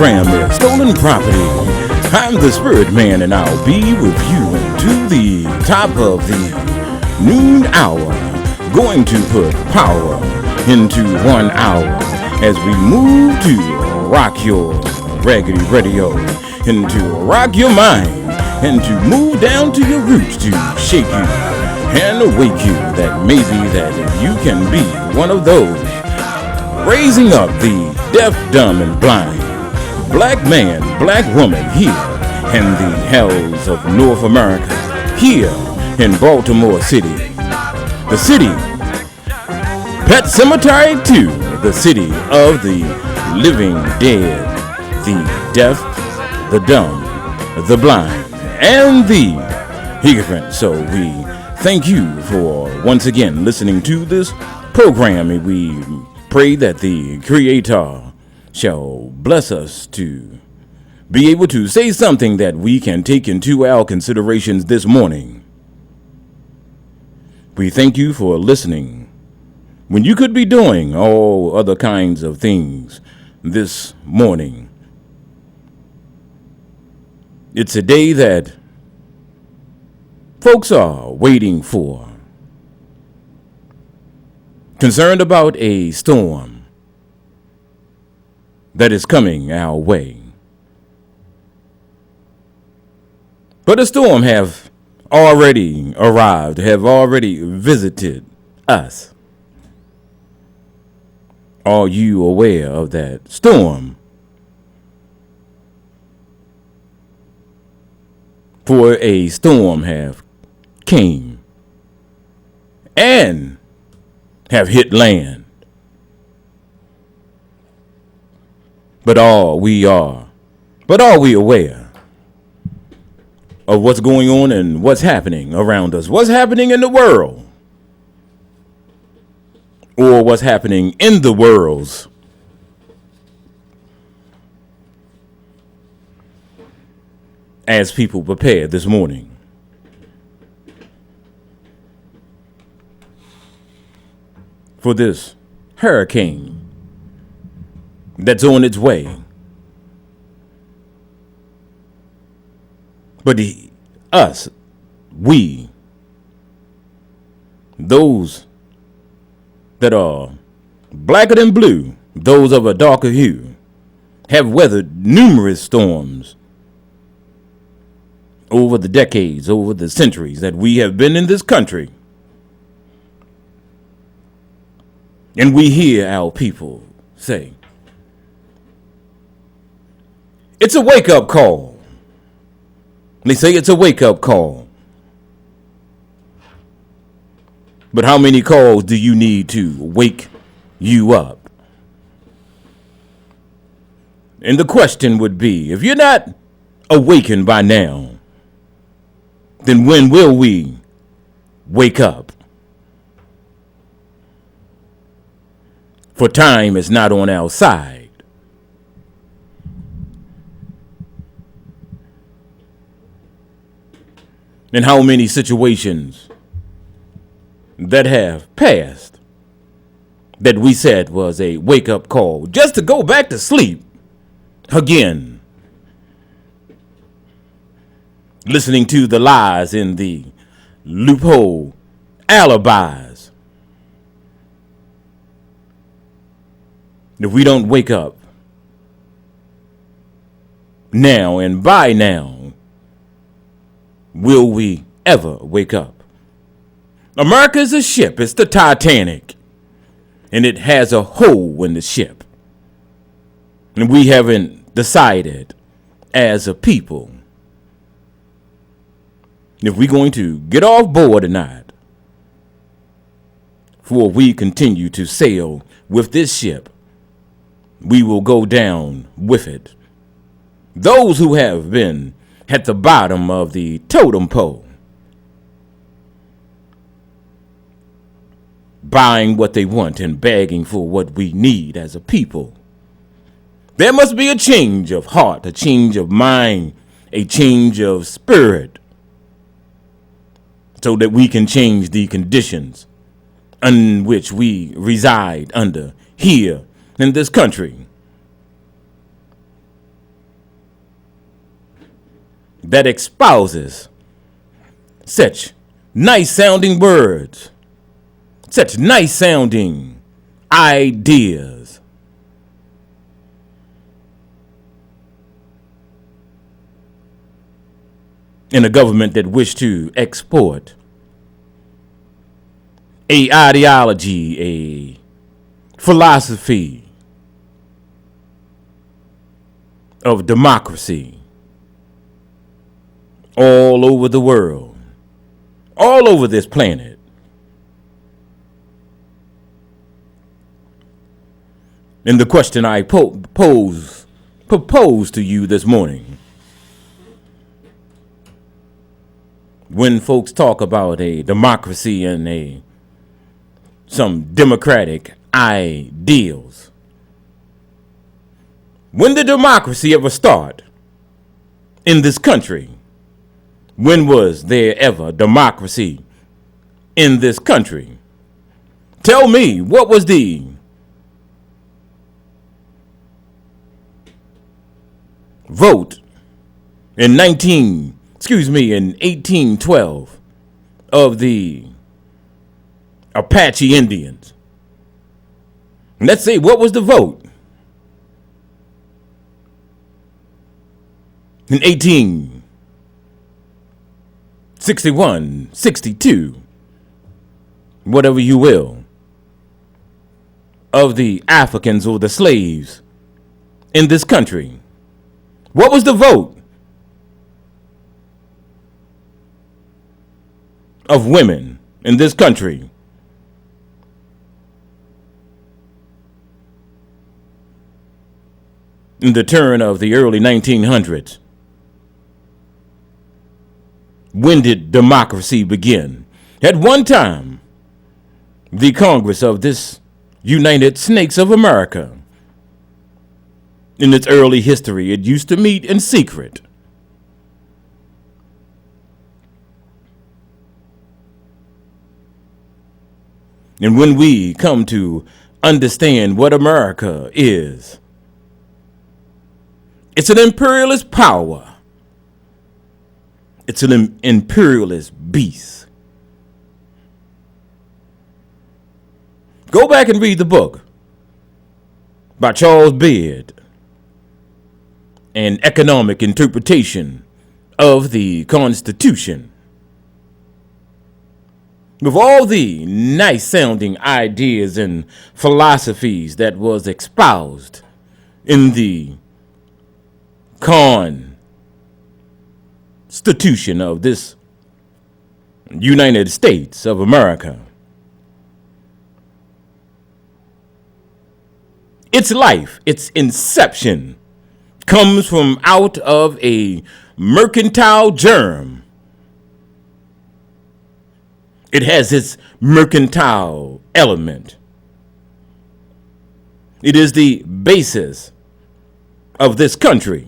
program is Stolen Property. I'm the Spirit Man, and I'll be with you into the top of the noon hour. Going to put power into 1 hour as we move to rock your raggedy radio, and to rock your mind, and to move down to your roots, to shake you and awake you, that maybe that you can be one of those raising up the deaf, dumb, and blind, black man, black woman here in the hells of North America, here in Baltimore City, the city Pet Cemetery 2, the city of the living dead, the deaf, the dumb, the blind, and the ignorant. So we thank you for once again listening to this program, and we pray that the Creator shall bless us to be able to say something that we can take into our considerations this morning. We thank you for listening when you could be doing all other kinds of things this morning. It's a day that folks are waiting for, concerned about a storm that is coming our way. But a storm have already arrived, have already visited us. Are you aware of that storm? For a storm have came and have hit land. But are we aware of what's going on and what's happening around us? What's happening in the world? Or what's happening in the worlds? As people prepare this morning for this hurricane that's on its way. But we, those that are blacker than blue, those of a darker hue, have weathered numerous storms over the decades, over the centuries that we have been in this country. And we hear our people say, it's a wake-up call. They say it's a wake-up call. But how many calls do you need to wake you up? And the question would be, if you're not awakened by now, then when will we wake up? For time is not on our side. And how many situations that have passed that we said was a wake-up call just to go back to sleep again, listening to the lies in the loophole alibis. If we don't wake up now, and by now, will we ever wake up? America is a ship. It's the Titanic. And it has a hole in the ship. And we haven't decided as a people if we're going to get off board or not. For we continue to sail with this ship, we will go down with it. Those who have been at the bottom of the totem pole, buying what they want and begging for what we need as a people. There must be a change of heart, a change of mind, a change of spirit, so that we can change the conditions in which we reside under here in this country. that espouses such nice sounding words, such nice sounding ideas. In a government that wished to export a ideology, a philosophy of democracy all over the world, all over this planet. And the question I propose to you this morning, when folks talk about a democracy and some democratic ideals, when did democracy ever start in this country? When was there ever democracy in this country? Tell me, what was the vote in 1812 of the Apache Indians? Let's say, what was the vote in 1861, 62, whatever you will, of the Africans or the slaves in this country? What was the vote of women in this country? In the turn of the early 1900s, when did democracy begin? At one time, the Congress of this United Snakes of America, in its early history, it used to meet in secret. And when we come to understand what America is, it's an imperialist power. It's an imperialist beast. Go back and read the book by Charles Beard, An Economic Interpretation of the Constitution. With all the nice sounding ideas and philosophies that was espoused in the Constitution of this United States of America. Its life, its inception, comes from out of a mercantile germ. It has its mercantile element. It is the basis of this country.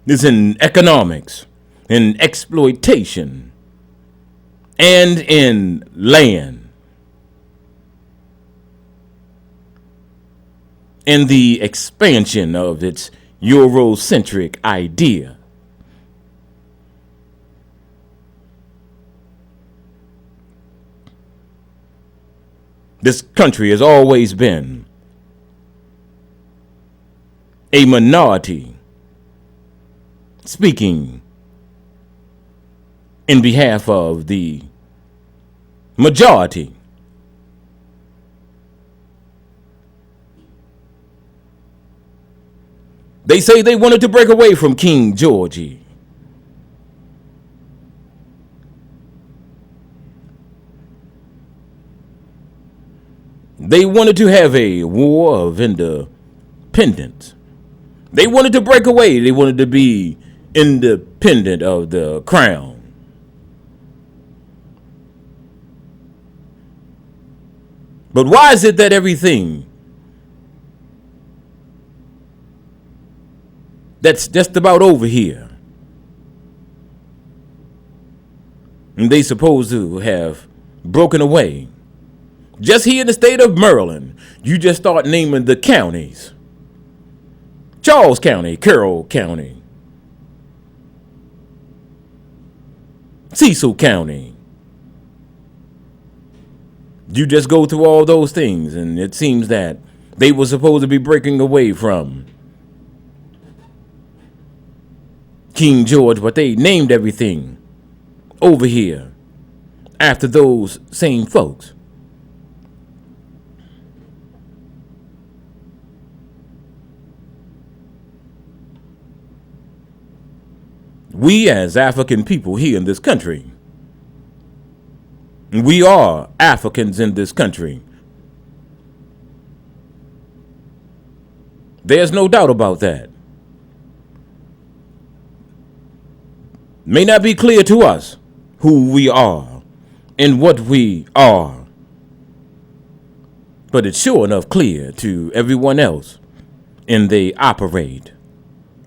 It's in economics, in exploitation, and in land. And the expansion of its Eurocentric idea. This country has always been a minority speaking in behalf of the majority. They say they wanted to break away from King Georgie. They wanted to have a war of independence. They wanted to break away. They wanted to be independent of the crown. But why is it that everything that's just about over here, and they supposed to have broken away? Just here in the state of Maryland, you just start naming the counties. Charles County, Carroll County, Cecil County. You just go through all those things, and it seems that they were supposed to be breaking away from King George, but they named everything over here after those same folks. We as African people here in this country, we are Africans in this country. There's no doubt about that. May not be clear to us who we are and what we are, but it's sure enough clear to everyone else, and they operate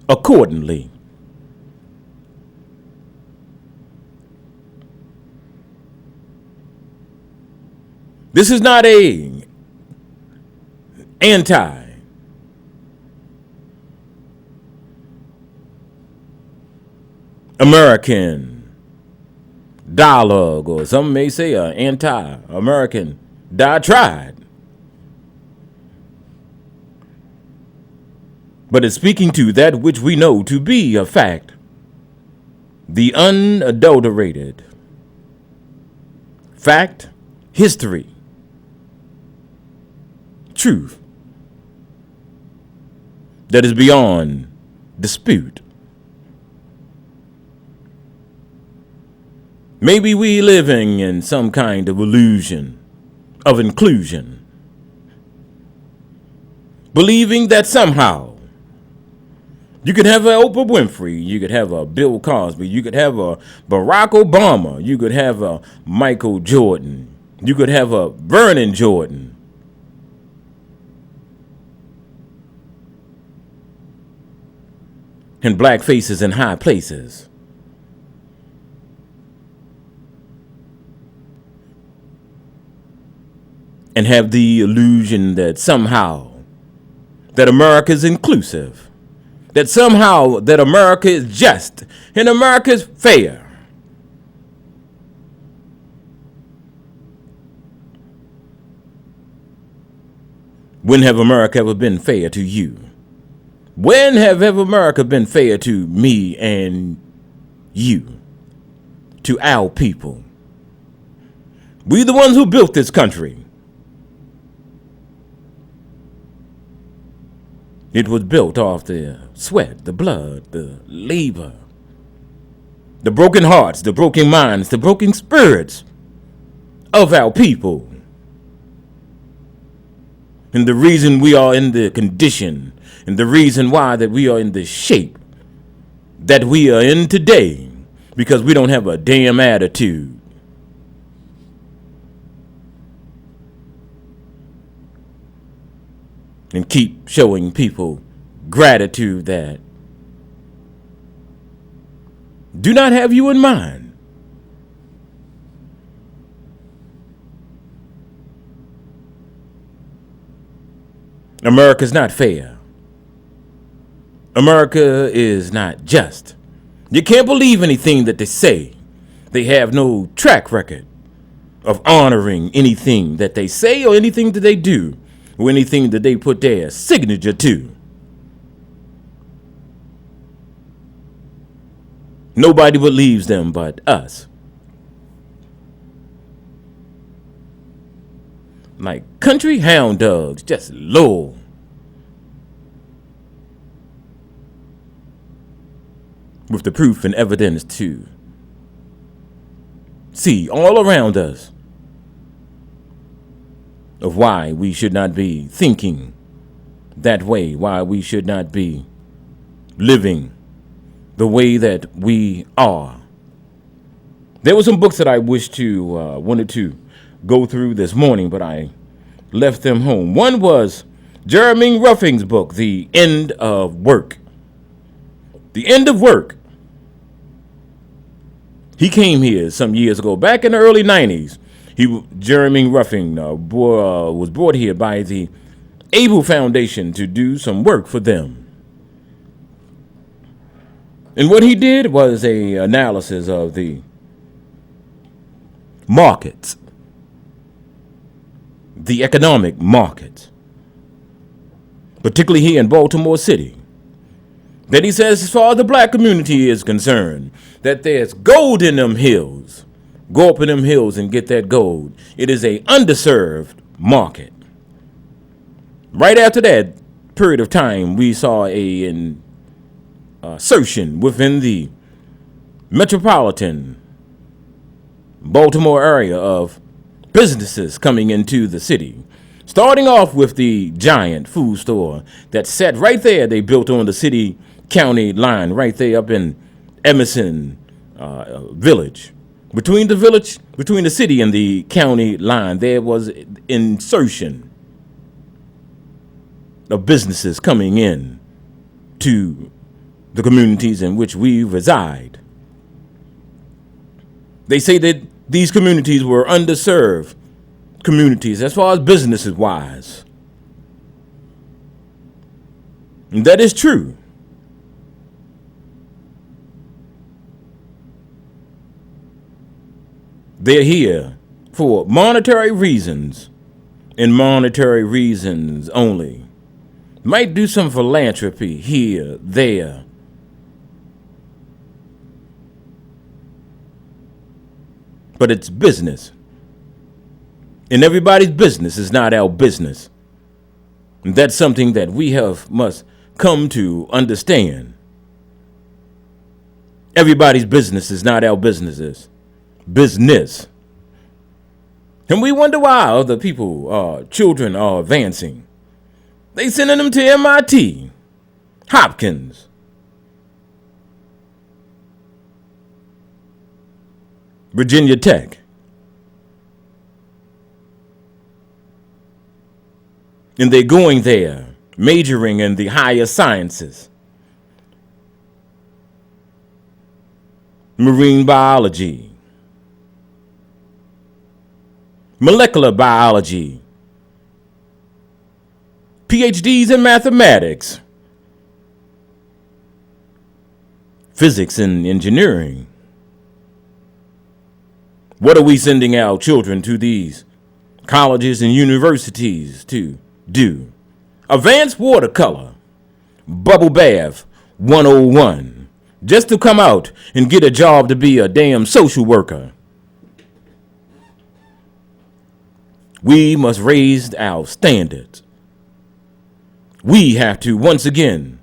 accordingly. This is not a anti-American dialogue, or some may say an anti-American diatribe. But it's speaking to that which we know to be a fact, the unadulterated fact, history, truth that is beyond dispute. Maybe we living in some kind of illusion of inclusion, believing that somehow you could have an Oprah Winfrey, you could have a Bill Cosby, you could have a Barack Obama, you could have a Michael Jordan, you could have a Vernon Jordan. And black faces in high places. And have the illusion that somehow that America is inclusive, that somehow that America is just and America is fair. When have America ever been fair to you? When have ever America been fair to me and you, to our people? We the ones who built this country. It was built off the sweat, the blood, the labor, the broken hearts, the broken minds, the broken spirits of our people. And the reason we are in the condition, and the reason why that we are in the shape that we are in today, because we don't have a damn attitude. And keep showing people gratitude that do not have you in mind. America's not fair. America is not just. You can't believe anything that they say. They have no track record of honoring anything that they say or anything that they do or anything that they put their signature to. Nobody believes them but us. Like country hound dogs, just low. With the proof and evidence to see all around us of why we should not be thinking that way, why we should not be living the way that we are. There were some books that I wanted to go through this morning, but I left them home. One was Jeremy Ruffing's book, The End of Work. The End of Work. He came here some years ago, back in the early 90s. Jeremy Ruffing was brought here by the Able Foundation to do some work for them. And what he did was a analysis of the markets, the economic markets, particularly here in Baltimore City, that he says, as far as the black community is concerned, that there's gold in them hills. Go up in them hills and get that gold. It is a underserved market. Right after that period of time, we saw an assertion within the metropolitan Baltimore area of businesses coming into the city. Starting off with the giant food store that sat right there. They built on the city county line right there up in Emerson Village. Between the city and the county line, there was insertion of businesses coming in to the communities in which we reside. They say that these communities were underserved communities as far as businesses wise. And that is true. They're here for monetary reasons and monetary reasons only. Might do some philanthropy here, there. But it's business. And everybody's business is not our business. And that's something that we must come to understand. Everybody's business is not our business. And we wonder why other people, children are advancing. They sending them to MIT, Hopkins, Virginia Tech. And they're going there, majoring in the higher sciences. Marine biology, molecular biology, PhDs in mathematics, physics and engineering. What are we sending our children to these colleges and universities to do? Advanced watercolor, bubble bath 101, just to come out and get a job to be a damn social worker. We must raise our standards. We have to once again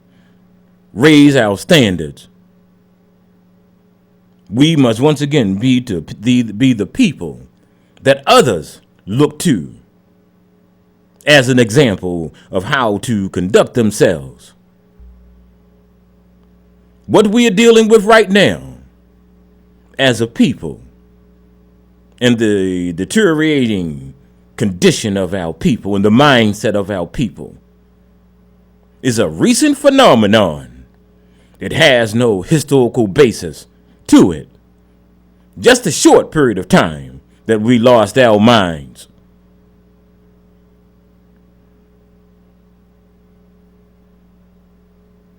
raise our standards. We must once again be the people that others look to as an example of how to conduct themselves. What we are dealing with right now as a people and the deteriorating condition of our people and the mindset of our people is a recent phenomenon. It has no historical basis to it. Just a short period of time that we lost our minds.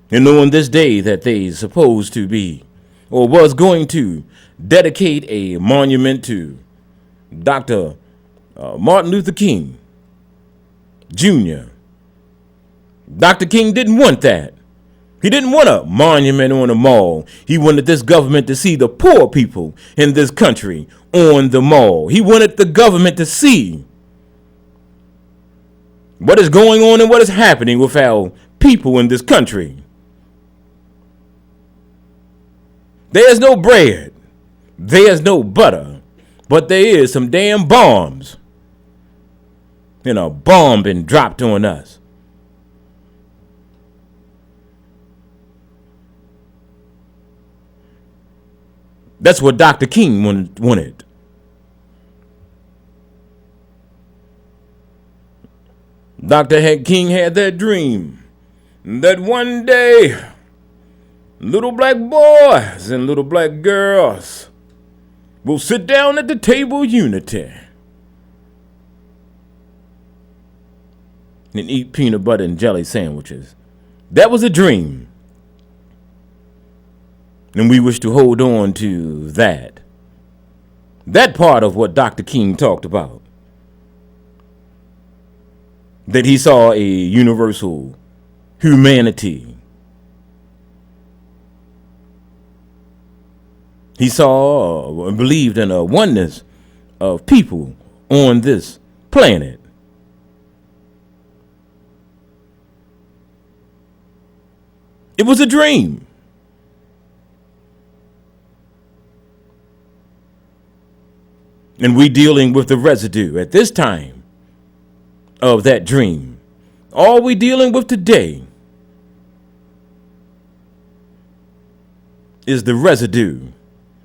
And on this day that they supposed to be, or was going to, dedicate a monument to Dr. Martin Luther King Jr. Dr. King didn't want that. He didn't want a monument on the mall. He wanted this government to see the poor people in this country on the mall. He wanted the government to see what is going on and what is happening with our people in this country. There's no bread. There's no butter. But there is some damn bombs. And a bomb been dropped on us. That's what Dr. King wanted. Dr. King had that dream that one day little black boys and little black girls will sit down at the table of unity and eat peanut butter and jelly sandwiches. That was a dream. And we wish to hold on to that. That part of what Dr. King talked about, that he saw a universal humanity. He saw and believed in a oneness of people on this planet. It was a dream. And we dealing with the residue at this time of that dream. All we dealing with today is the residue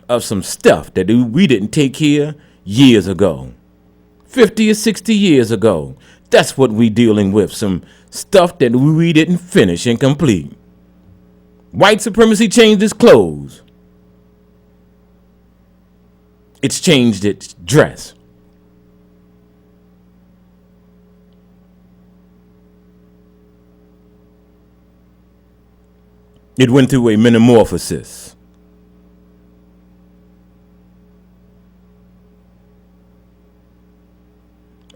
of some stuff that we didn't take care years ago. 50 or 60 years ago. That's what we dealing with. Some stuff that we didn't finish and complete. White supremacy changed its clothes. It's changed its dress. It went through a metamorphosis.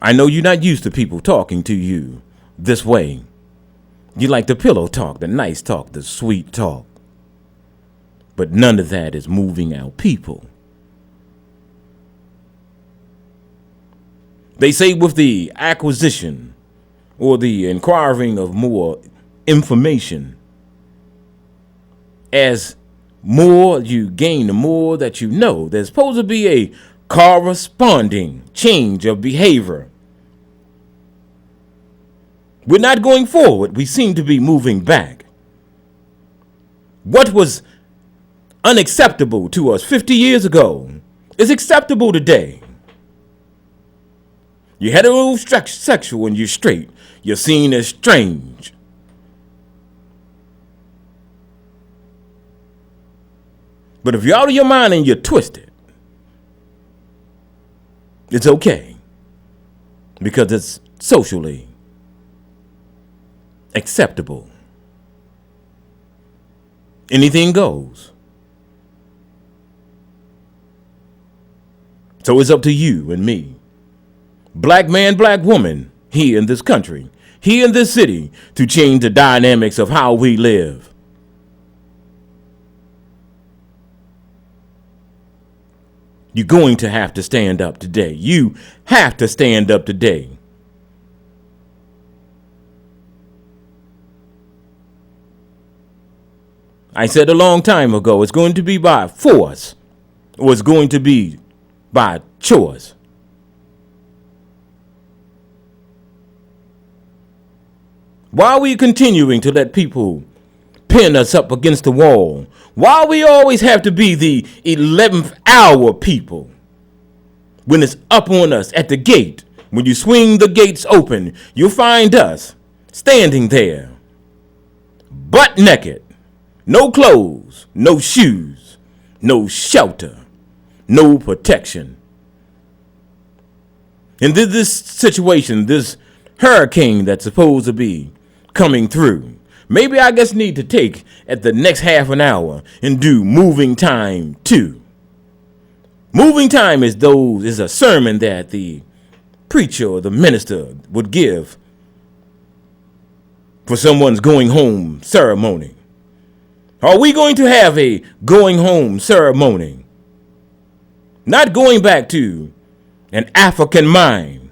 I know you're not used to people talking to you this way. You like the pillow talk, the nice talk, the sweet talk. But none of that is moving our people. They say with the acquisition or the inquiring of more information, as more you gain, the more that you know, there's supposed to be a corresponding change of behavior. We're not going forward. We seem to be moving back. What was unacceptable to us 50 years ago is acceptable today. You're heterosexual and you're straight. You're seen as strange. But if you're out of your mind and you're twisted, it's okay. Because it's socially acceptable. Anything goes. So it's up to you and me. Black man, black woman, here in this country, here in this city, to change the dynamics of how we live. You're going to have to stand up today. You have to stand up today. I said a long time ago, it's going to be by force, or it's going to be by choice. Why are we continuing to let people pin us up against the wall? Why we always have to be the 11th hour people? When it's up on us at the gate, when you swing the gates open, you'll find us standing there, butt naked, no clothes, no shoes, no shelter, no protection. And this situation, this hurricane that's supposed to be coming through, maybe I just need to take at the next half an hour and do moving time 2. Moving time is a sermon that the preacher or the minister would give for someone's going home ceremony. Are we going to have a going home ceremony? Not going back to an African mind,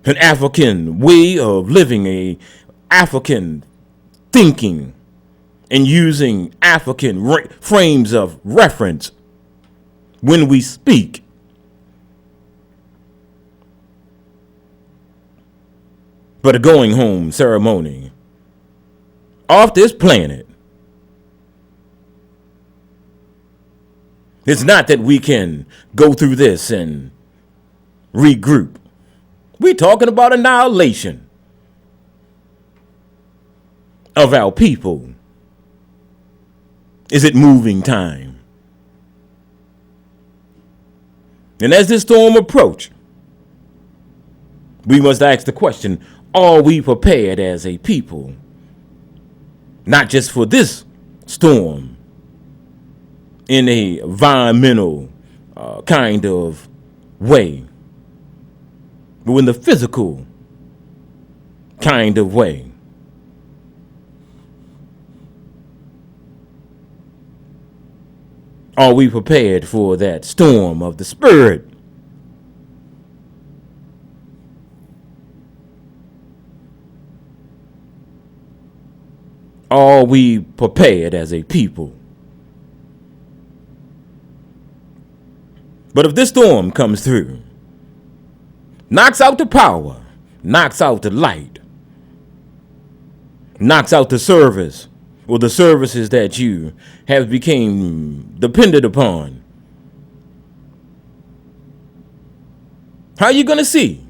an African way of living, a African thinking, and using African frames of reference when we speak. But a going home ceremony off this planet. It's not that we can go through this and regroup. We're talking about annihilation of our people. Is it moving time? And as this storm approaches, we must ask the question, are we prepared as a people? Not just for this storm in a environmental kind of way, but in the physical kind of way. Are we prepared for that storm of the spirit? Are we prepared as a people? But if this storm comes through, knocks out the power, knocks out the light, knocks out the service or the services that you have become dependent upon, how are you going to see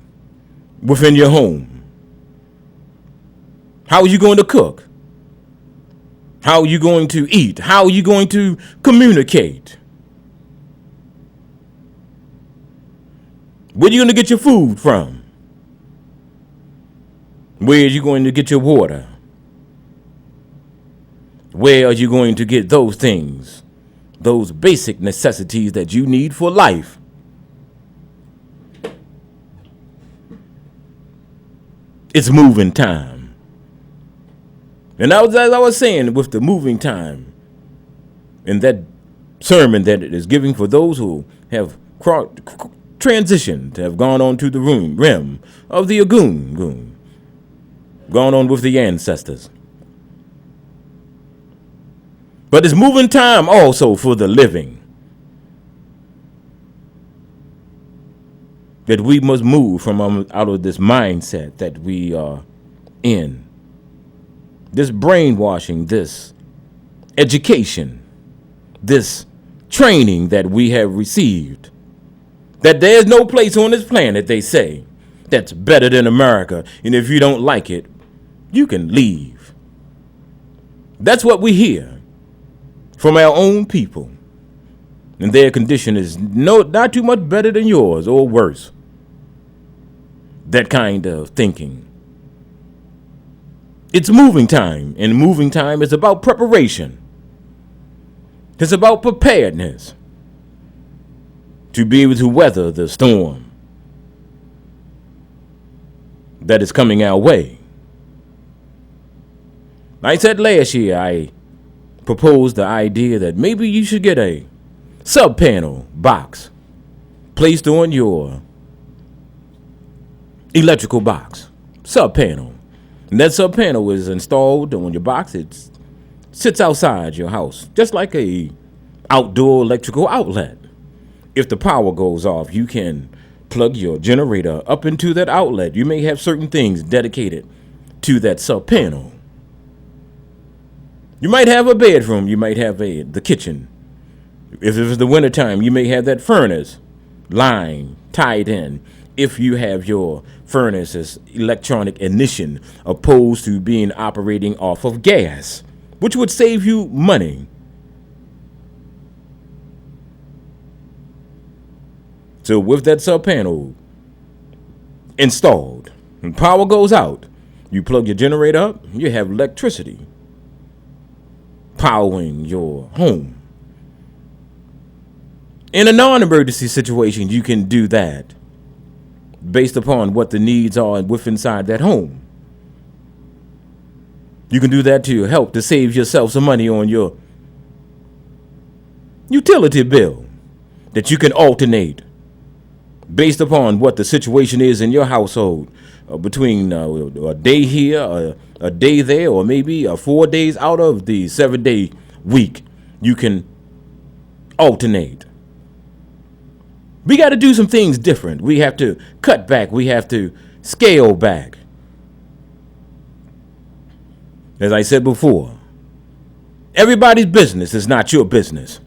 within your home? How are you going to cook? How are you going to eat? How are you going to communicate? Where are you going to get your food from? Where are you going to get your water? Where are you going to get those things, those basic necessities that you need for life? It's moving time. And as I was saying, with the moving time, in that sermon that it is giving for those who have transitioned, have gone on to the rim of the Agun, gone on with the ancestors. But it's moving time also for the living. That we must move from out of this mindset that we are in. This brainwashing, this education, this training that we have received. That there's no place on this planet, they say, that's better than America. And if you don't like it, you can leave. That's what we hear from our own people. And their condition is not too much better than yours or worse. That kind of thinking. It's moving time, and moving time is about preparation. It's about preparedness to be able to weather the storm that is coming our way. I said last year, I proposed the idea that maybe you should get a sub-panel box placed on your electrical box. Sub-panel. And that sub-panel is installed on your box. It sits outside your house, just like a outdoor electrical outlet. If the power goes off, you can plug your generator up into that outlet. You may have certain things dedicated to that sub-panel. You might have a bedroom. You might have the kitchen. If it was the wintertime, you may have that furnace line tied in. If you have your furnace's electronic ignition opposed to being operating off of gas, which would save you money. So with that sub-panel installed, when power goes out, you plug your generator up, you have electricity powering your home. In a non-emergency situation, you can do that based upon what the needs are within inside that home. You can do that to help to save yourself some money on your utility bill that you can alternate based upon what the situation is in your household, between a day here, a day there, or maybe 4 days out of the 7-day week. You can alternate. We got to do some things different. We have to cut back. We have to scale back. As I said before, everybody's business is not your business.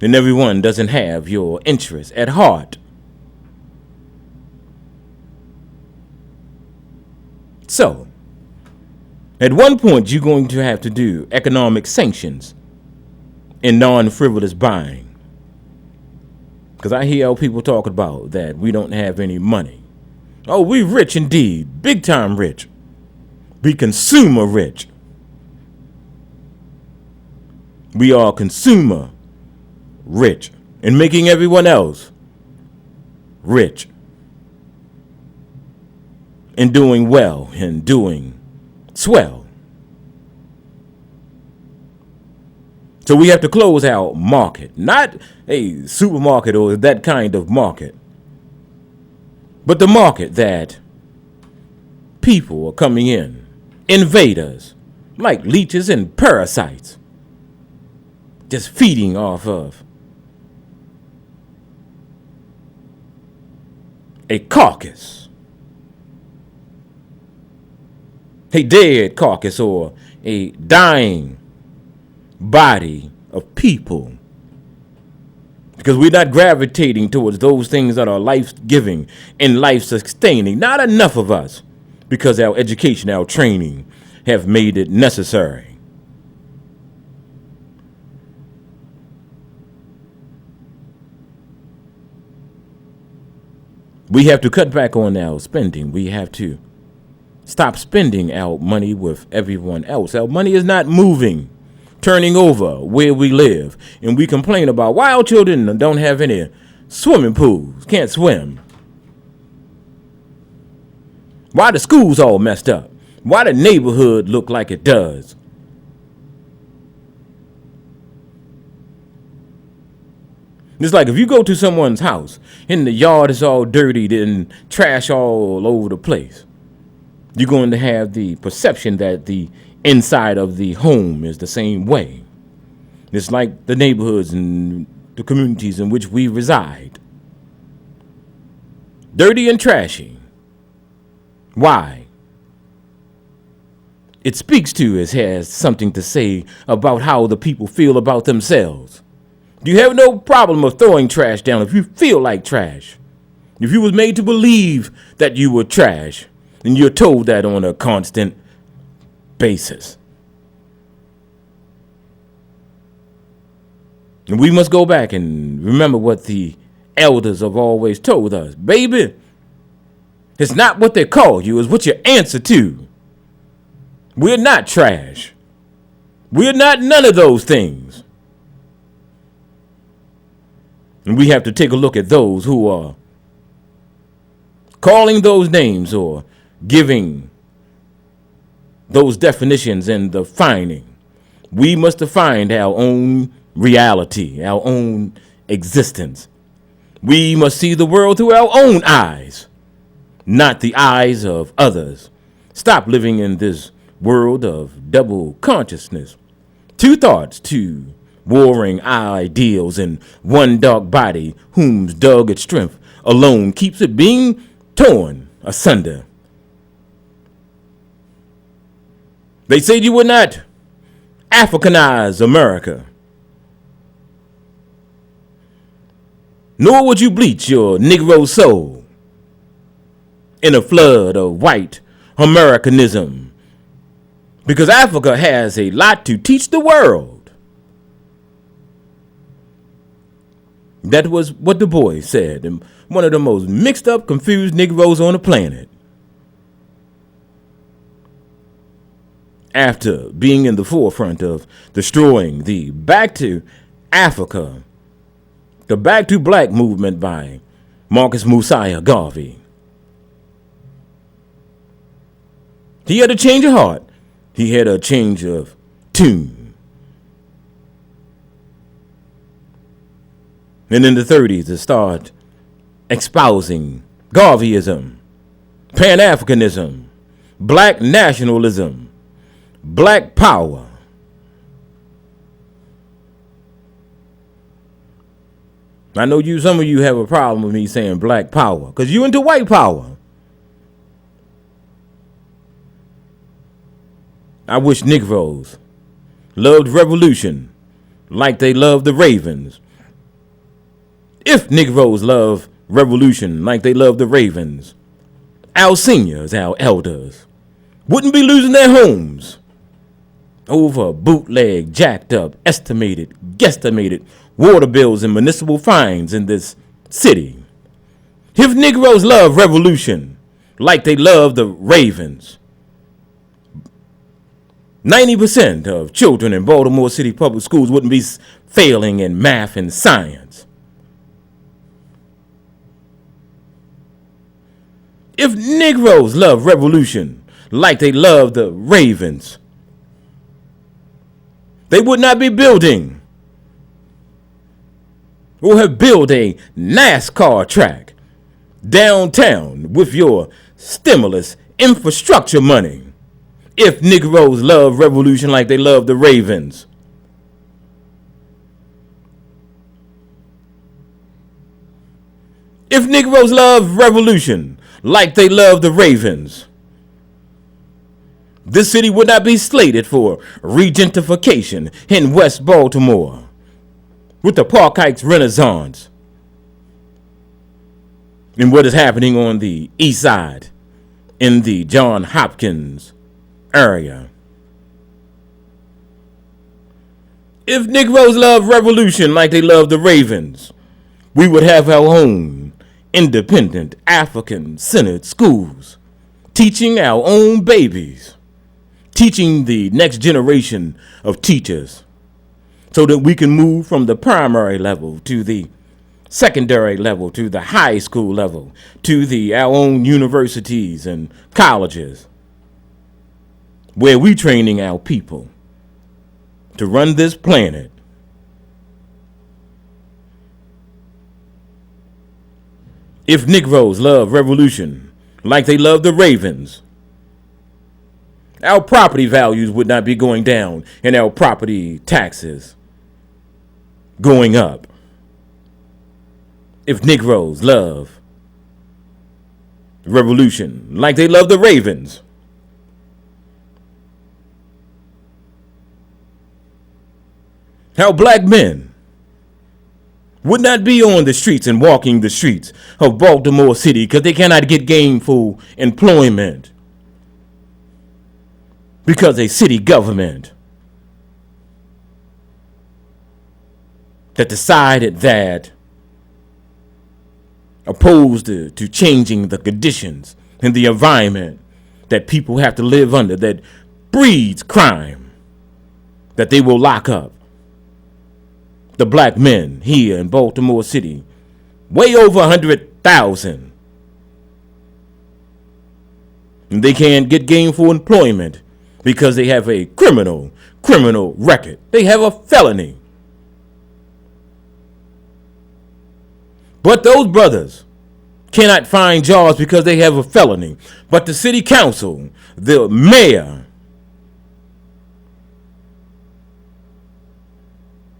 And everyone doesn't have your interests at heart. So, at one point, you're going to have to do economic sanctions in non-frivolous buying. Because I hear how people talk about that we don't have any money. Oh, we rich indeed. Big time rich. Be consumer rich. We are consumer rich and making everyone else rich and doing well and doing swell. So we have to close our market, not a supermarket or that kind of market, but the market that people are coming in, invaders, like leeches and parasites, just feeding off of a carcass, a dead carcass or a dying body of people, because we're not gravitating towards those things that are life-giving and life-sustaining. Not enough of us, because our education, our training have made it necessary. We have to cut back on our spending. We have to stop spending our money with everyone else. Our money is not moving, turning over where we live. And we complain about why our children don't have any swimming pools, can't swim. Why the school's all messed up. Why the neighborhood look like it does. It's like if you go to someone's house and the yard is all dirty and trash all over the place, you're going to have the perception that the inside of the home is the same way. It's like the neighborhoods and the communities in which we reside. Dirty and trashy. Why? It speaks to us, has something to say about how the people feel about themselves. You have no problem of throwing trash down if you feel like trash. If you was made to believe that you were trash, and you're told that on a constant basis. And we must go back and remember what the elders have always told us. Baby, it's not what they call you, it's what you answer to. We're not trash. We're not none of those things. And we have to take a look at those who are calling those names or giving those definitions and defining. We must define our own reality, our own existence. We must see the world through our own eyes, not the eyes of others. Stop living in this world of double consciousness. Two thoughts, two warring ideals in one dark body, whom's dogged strength alone keeps it being torn asunder. They said you would not Africanize America, nor would you bleach your Negro soul in a flood of white Americanism, because Africa has a lot to teach the world. That was what Du Bois said, and one of the most mixed up, confused Negroes on the planet. After being in the forefront of destroying the Back to Africa, the Back to Black movement by Marcus Mosiah Garvey. He had a change of heart. He had a change of tune. And in the 30s, to start espousing Garveyism, Pan-Africanism, Black nationalism, Black power. I know some of you have a problem with me saying Black power, because you into white power. I wish Negroes loved revolution like they love the Ravens. If Negroes love revolution like they love the Ravens, our seniors, our elders, wouldn't be losing their homes over bootleg, jacked up, estimated, guesstimated water bills and municipal fines in this city. If Negroes love revolution like they love the Ravens, 90% of children in Baltimore City public schools wouldn't be failing in math and science. If Negroes love revolution like they love the Ravens, they would not be building or have built a NASCAR track downtown with your stimulus infrastructure money. If Negroes love revolution like they love the Ravens, if Negroes love revolution like they love the Ravens, this city would not be slated for regentification in West Baltimore with the Park Heights Renaissance and what is happening on the east side in the John Hopkins area. If Negroes love revolution like they love the Ravens, we would have our own independent African-centered schools, teaching our own babies, teaching the next generation of teachers, so that we can move from the primary level to the secondary level, to the high school level, to our own universities and colleges, where we training our people to run this planet. If Negroes love revolution like they love the Ravens, our property values would not be going down and our property taxes going up. If Negroes love revolution like they love the Ravens, how black men would not be on the streets and walking the streets of Baltimore City because they cannot get gainful employment because a city government that decided that opposed to changing the conditions and the environment that people have to live under, that breeds crime, that they will lock up the black men here in Baltimore City, way over 100,000. And they can't get gainful employment because they have a criminal record. They have a felony. But those brothers cannot find jobs because they have a felony. But the city council, the mayor,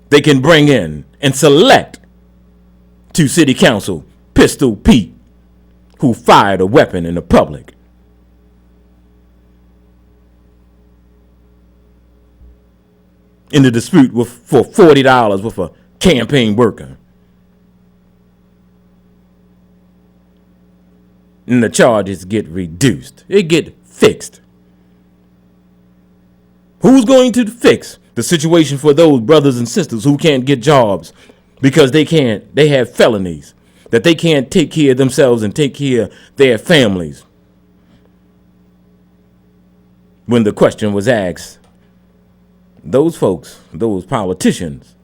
they can bring in and select to city council Pistol Pete, who fired a weapon in the public. In the dispute for $40 with a campaign worker. And the charges get reduced. They get fixed. Who's going to fix the situation for those brothers and sisters who can't get jobs because they have felonies, that they can't take care of themselves and take care of their families? When the question was asked, those folks, those politicians,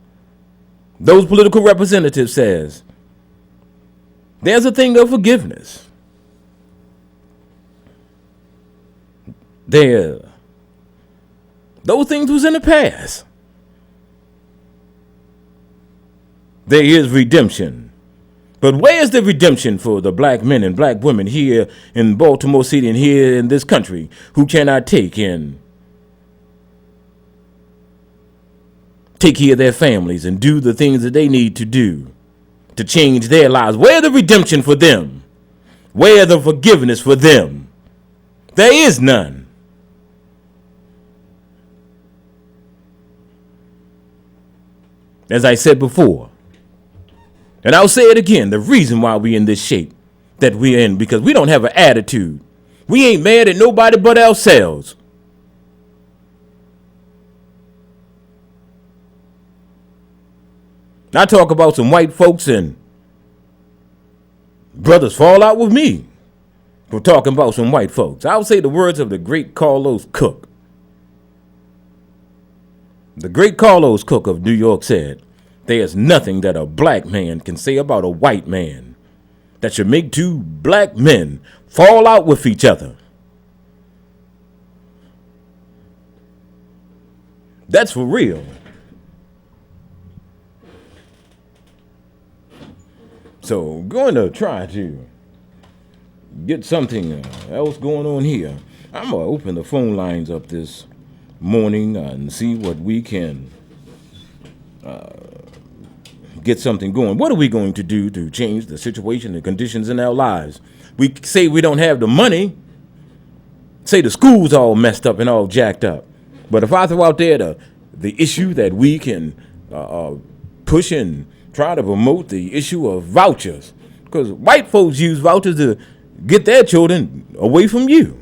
those political representatives says, there's a thing of forgiveness. Those things was in the past. There is redemption. But where is the redemption for the black men and black women here in Baltimore City and here in this country who cannot take care of their families and do the things that they need to do to change their lives? Where the redemption for them? Where the forgiveness for them? There is none. As I said before, and I'll say it again, the reason why we're in this shape that we're in, because we don't have an attitude. We ain't mad at nobody but ourselves. I talk about some white folks and brothers fall out with me for talking about some white folks. I'll say the words of the great Carlos Cook. The great Carlos Cook of New York said, "There's nothing that a black man can say about a white man that should make two black men fall out with each other." That's for real. So, going to try to get something else going on here. I'm going to open the phone lines up this morning and see what we can get something going. What are we going to do to change the situation and conditions in our lives? We say we don't have the money, say the school's all messed up and all jacked up. But if I throw out there the issue that we can push and try to promote the issue of vouchers, because white folks use vouchers to get their children away from you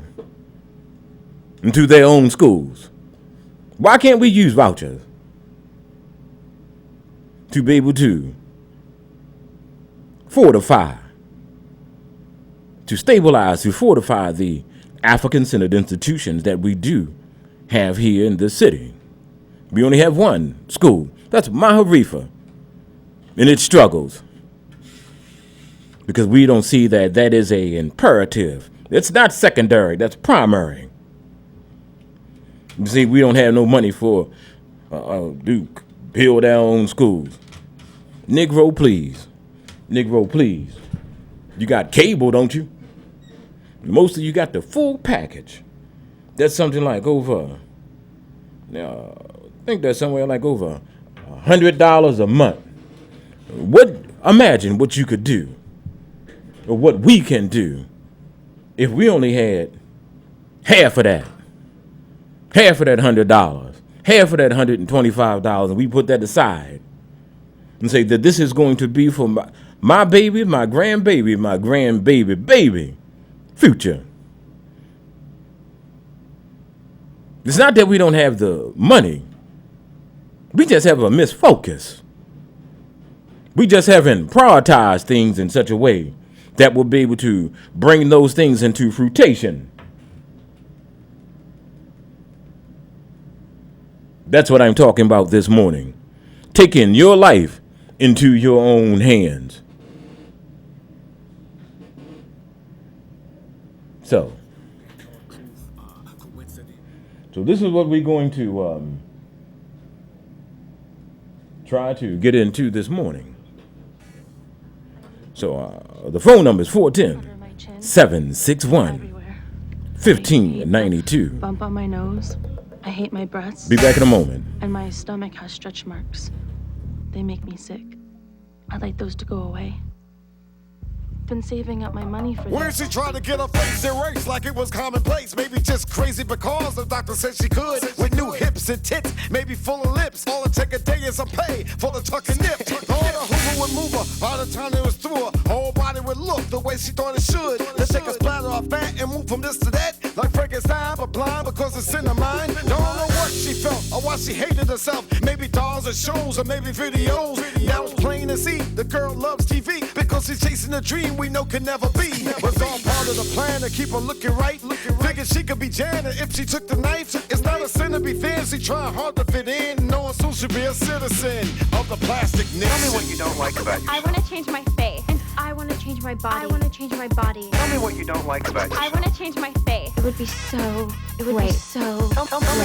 into their own schools. Why can't we use vouchers to be able to fortify, to stabilize, to fortify the African-centered institutions that we do have here in this city? We only have one school. That's Maharifa. And it struggles because we don't see that that is a imperative. It's not secondary, that's primary. You see, we don't have no money for build our own schools. Negro, please. Negro, please. You got cable, don't you? Most of you got the full package. That's something like over, I think that's somewhere like over $100 a month. Imagine what you could do, or what we can do, if we only had half of that $100, half of that $125, and we put that aside and say that this is going to be for my baby, my grandbaby, baby future. It's not that we don't have the money. We just have a misfocus. We just haven't prioritized things in such a way that will be able to bring those things into fruition. That's what I'm talking about this morning. Taking your life into your own hands. So this is what we're going to try to get into this morning. So the phone number is 410-761-1592. Bump on my nose. I hate my breasts. Be back in a moment. And my stomach has stretch marks. They make me sick. I'd like those to go away. Been saving up my money for Where's she trying to get her face erased like it was commonplace? Maybe just crazy because the doctor said she could. With new hips and tits, maybe full of lips. All it take a day is a pay for the tuck and nip. All the hoover would move her. By the time it was through her, whole body would look the way she thought it should. Let's take a splatter off that and move from this to that. Like Frankenstein, but blind because it's in her mind. Don't know what she felt or why she hated herself. Maybe dolls or shows or maybe videos. Now it's plain to see the girl loves TV because she's chasing a dream we know can never be. Was all part of the plan to keep her looking right. Figured she could be Janet if she took the knife. It's not a sin to be thin. She trying hard to fit in, knowing soon she'll be a citizen of the plastic nation. Tell me what you don't like about you. I want to change my face. And I want to change my body. I want to change my body. Tell me what you don't like about you. I want to change my face. It would be so great. Tell me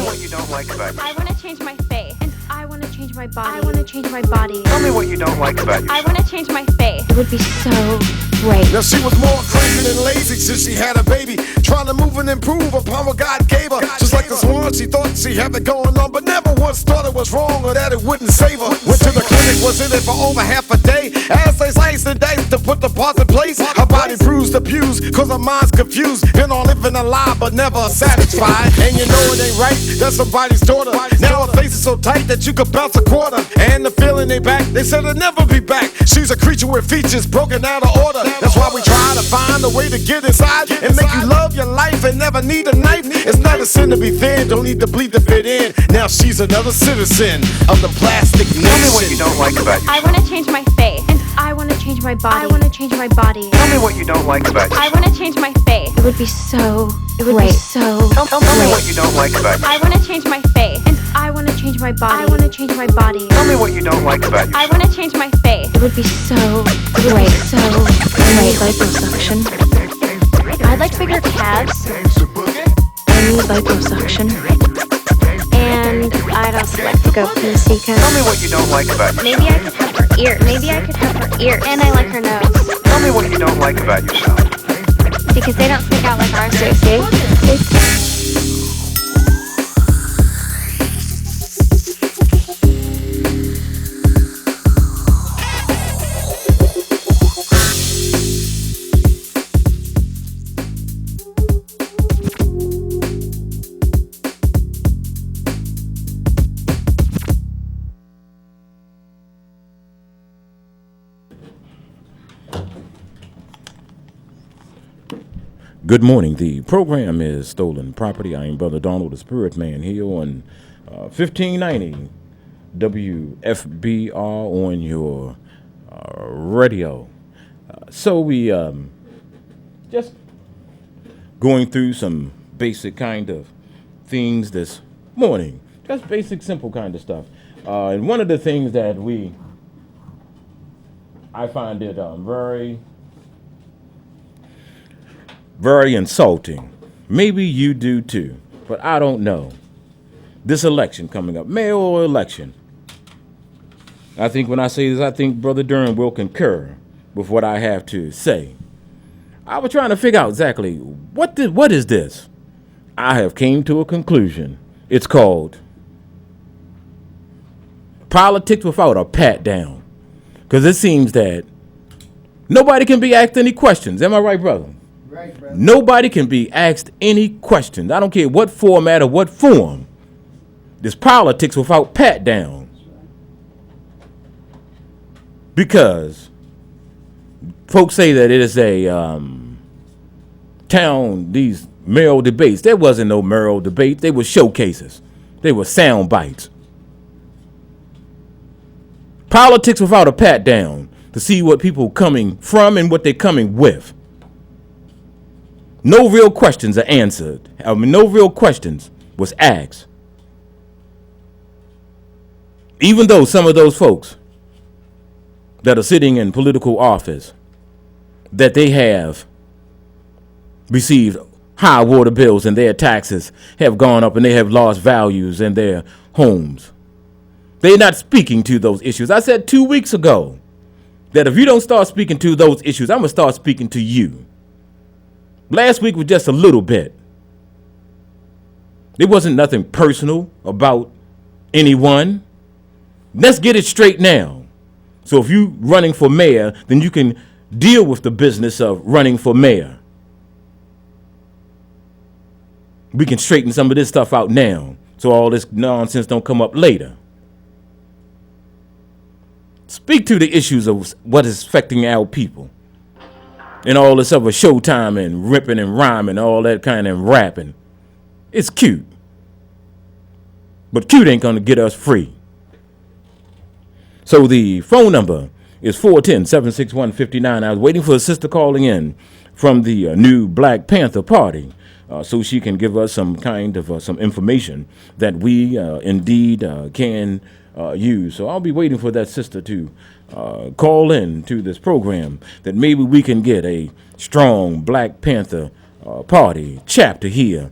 what you don't like about you. I want to change my face. And I want to change my body. I want to change my body. Tell me what you don't like about you. I want to change my face. It would be so great. Now she was more crazy than lazy since she had a baby. Trying to move and improve upon what God gave her. Just like this one, she thought she had it going on, but never once thought it was wrong or that it wouldn't save her. Went to the clinic, was in it for over half a day. As they sliced and diced to put the parts in place. Her body bruised, abused, cause her mind's confused. Been on living a lie, but never satisfied. And you know it ain't right, that's somebody's daughter. Now her face is so tight that you could bounce a quarter. And the feeling ain't back, they said it'll never be back. She's a creature with features broken out of order. That's why we try to find a way to get inside and make you love your life and never need a knife. It's not a sin to be thin, don't need to bleed to fit in. Now she's another citizen of the plastic nation. Tell me what you don't like about you. I want to change my face. And I want to change my body. I want to change my body. Tell me what you don't like about you. I want to change my face. It would be so great. Tell me what you don't like about you. I want to change my face. And I want to change my body. I want to change my body. Tell me what you don't like about I yourself. want to change my face. It would be so great. So great. Liposuction. I'd like bigger calves. I need liposuction. And I'd also like to go PC Tell me because what you don't like about yourself. maybe I could have her ears. Maybe I could have her ears. And I like her nose. Tell me what you don't like about yourself. Because they don't stick out like ours do. See? Good morning. The program is Stolen Property. I am Brother Donald, the Spirit Man, here on 1590 WFBR on your radio. So we just going through some basic kind of things this morning. Just basic, simple kind of stuff. And one of the things that I find it very insulting. Maybe you do too, but I don't know. This election coming up, mayoral election. I think when I say this, I think Brother Durham will concur with what I have to say. I was trying to figure out exactly what is this? I have came to a conclusion. It's called politics without a pat down. Because it seems that nobody can be asked any questions. Am I right, brother? Right, brother. Nobody can be asked any questions. I don't care what format or what form. There's politics without pat down. Because folks say that it is a town, these mayoral debates. There wasn't no mayoral debate. They were showcases. They were sound bites. Politics without a pat down to see what people coming from and what they're coming with. No real questions are answered. No real questions was asked. Even though some of those folks that are sitting in political office, that they have received high water bills and their taxes have gone up and they have lost values in their homes. They're not speaking to those issues. I said 2 weeks ago that if you don't start speaking to those issues, I'm going to start speaking to you. Last week was just a little bit. There wasn't nothing personal about anyone. Let's get it straight now. So if you running for mayor, then you can deal with the business of running for mayor. We can straighten some of this stuff out now, so all this nonsense don't come up later. Speak to the issues of what is affecting our people. And all this other showtime and ripping and rhyming, all that kind of rapping. It's cute. But cute ain't going to get us free. So the phone number is 410-761-59. I was waiting for a sister calling in from the new Black Panther Party so she can give us some kind of some information that we indeed can use. So I'll be waiting for that sister to call in to this program that maybe we can get a strong Black Panther Party chapter here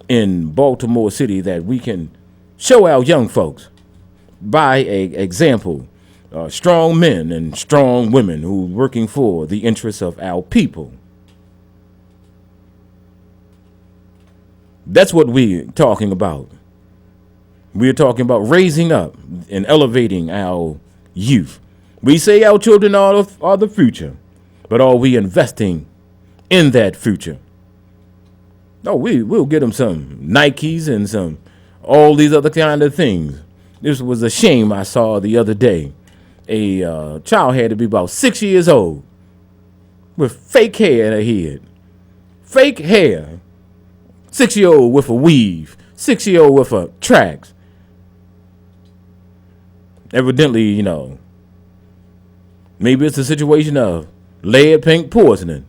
in Baltimore City that we can show our young folks by an example, strong men and strong women who are working for the interests of our people. That's what we're talking about. We're talking about raising up and elevating our youth. We say our children are the future, but are we investing in that future? No, we'll get them some Nikes and some all these other kind of things. This was a shame I saw the other day. A child had to be about 6 years old with fake hair in her head. Fake hair. 6-year-old with a weave. 6-year-old with a tracks. Evidently, maybe it's a situation of lead paint poisoning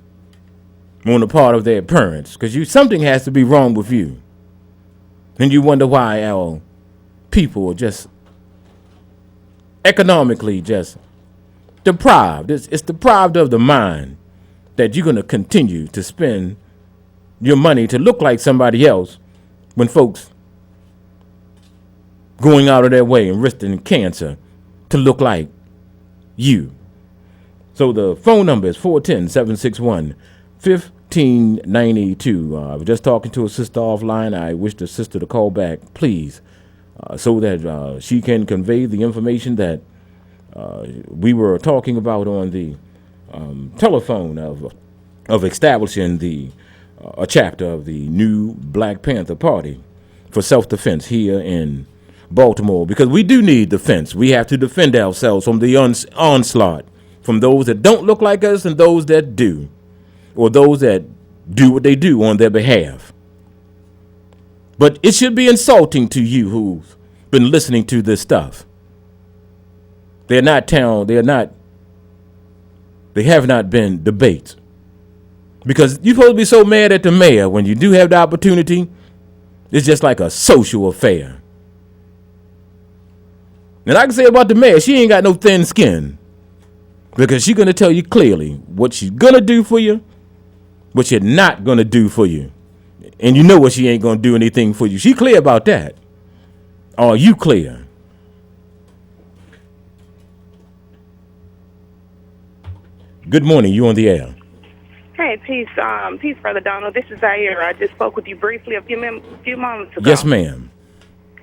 on the part of their parents. Because something has to be wrong with you. And you wonder why our people are just economically just deprived. It's deprived of the mind that you're going to continue to spend your money to look like somebody else when folks going out of their way and risking cancer to look like you. So the phone number is 410-761-1592. I was just talking to a sister offline. I wish the sister to call back, please, so that she can convey the information that we were talking about on the telephone of establishing a chapter of the new Black Panther Party for self-defense here in Baltimore, because we do need defense. We have to defend ourselves from the onslaught from those that don't look like us and those that do, or those that do what they do on their behalf. But it should be insulting to you who've been listening to this stuff. They have not been debates. Because you're supposed to be so mad at the mayor when you do have the opportunity. It's just like a social affair. And I can say about the mayor, she ain't got no thin skin. Because she's going to tell you clearly what she's going to do for you, what she's not going to do for you. And you know what she ain't going to do anything for you. She clear about that. Are you clear? Good morning. You on the air. Hey, peace, Brother Donald. This is Zaire. I just spoke with you briefly a few moments ago. Yes, ma'am.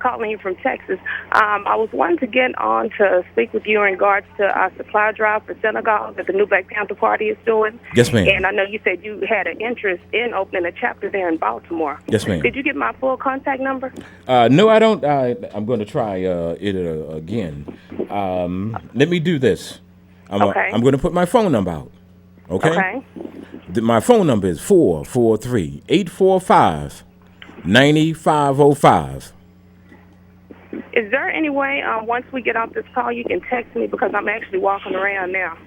Calling you from Texas. I was wanting to get on to speak with you in regards to our supply drive for Senegal that the new Black Panther Party is doing. Yes, ma'am. And I know you said you had an interest in opening a chapter there in Baltimore. Yes, ma'am. Did you get my full contact number? No, I don't. I'm going to try it again. Let me do this. Okay. I'm going to put my phone number out. Okay? Okay. My phone number is 443-845-9505. Is there any way, once we get off this call, you can text me because I'm actually walking around now?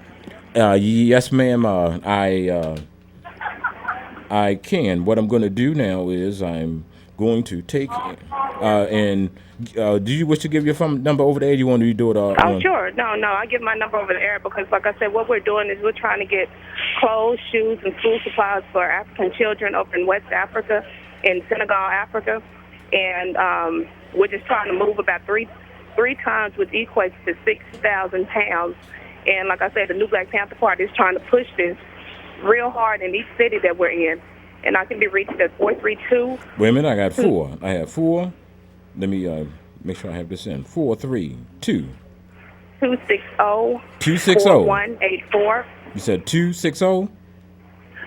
Yes, ma'am. I can. What I'm going to do now is I'm going to take do you wish to give your phone number over there? You want to do it? Sure. No. I give my number over the air because, like I said, what we're doing is we're trying to get clothes, shoes, and school supplies for African children over in West Africa, in Senegal, Africa. And we're just trying to move about three times, which equates to 6,000 pounds. And like I said, the new Black Panther Party is trying to push this real hard in each city that we're in. And I can be reached at 432. Wait a minute, I got four. I have four. Let me make sure I have this in. 432. 260. 4184. You said 260?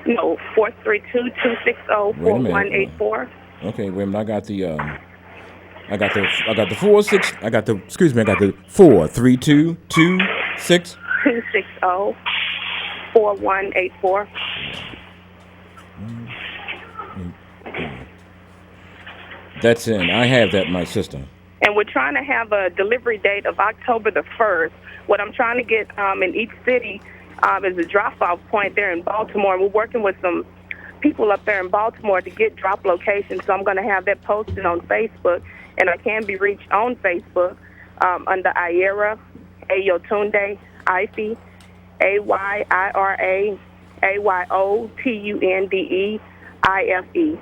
No, 432-260-4184. Okay, wait a minute. I got the 432-260. 260-4184. That's in. I have that in my system. And we're trying to have a delivery date of October the 1st. What I'm trying to get in each city is a drop-off point there in Baltimore. We're working with some people up there in Baltimore to get drop locations, so I'm going to have that posted on Facebook. And I can be reached on Facebook under Ayera, Ayotunde, Ife, Ayira, Ayotunde, Ife.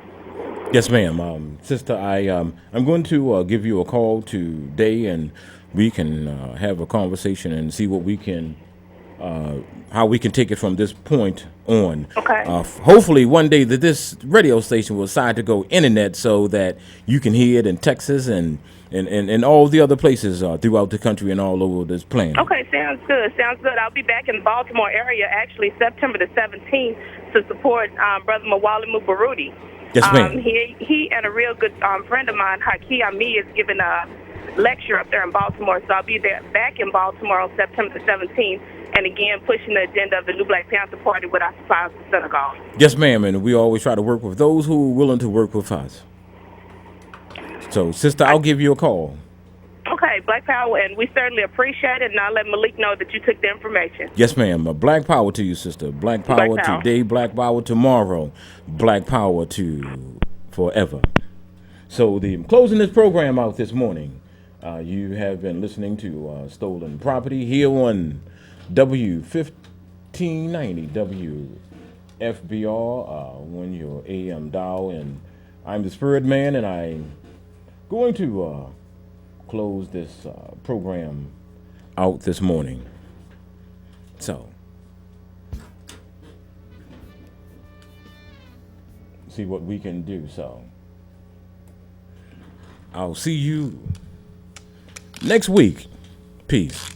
Yes, ma'am. Sister, I'm going to give you a call today, and we can have a conversation and see what we can, how we can take it from this point on. Okay. Hopefully, one day that this radio station will decide to go internet so that you can hear it in Texas and all the other places throughout the country and all over this planet. Okay, sounds good. I'll be back in the Baltimore area actually September the 17th to support Brother Mawali Mubarudi. Yes, ma'am. He and a real good friend of mine, Haki Ami, is giving a lecture up there in Baltimore. So I'll be there back in Baltimore on September the 17th, and again pushing the agenda of the new Black Panther Party with our supplies to Senegal. Yes, ma'am, and we always try to work with those who are willing to work with us. So, sister, I'll give you a call. Okay, Black Power, and we certainly appreciate it, and I'll let Malik know that you took the information. Yes, ma'am. Black power to you, sister. Black power today, black power tomorrow, black power to forever. So, closing this program out this morning, You have been listening to Stolen Property here on W1590 WFBR, when your AM dial, and I'm the Spirit Man, and I'm going to close this program out this morning. So, see what we can do. So, I'll see you next week. Peace.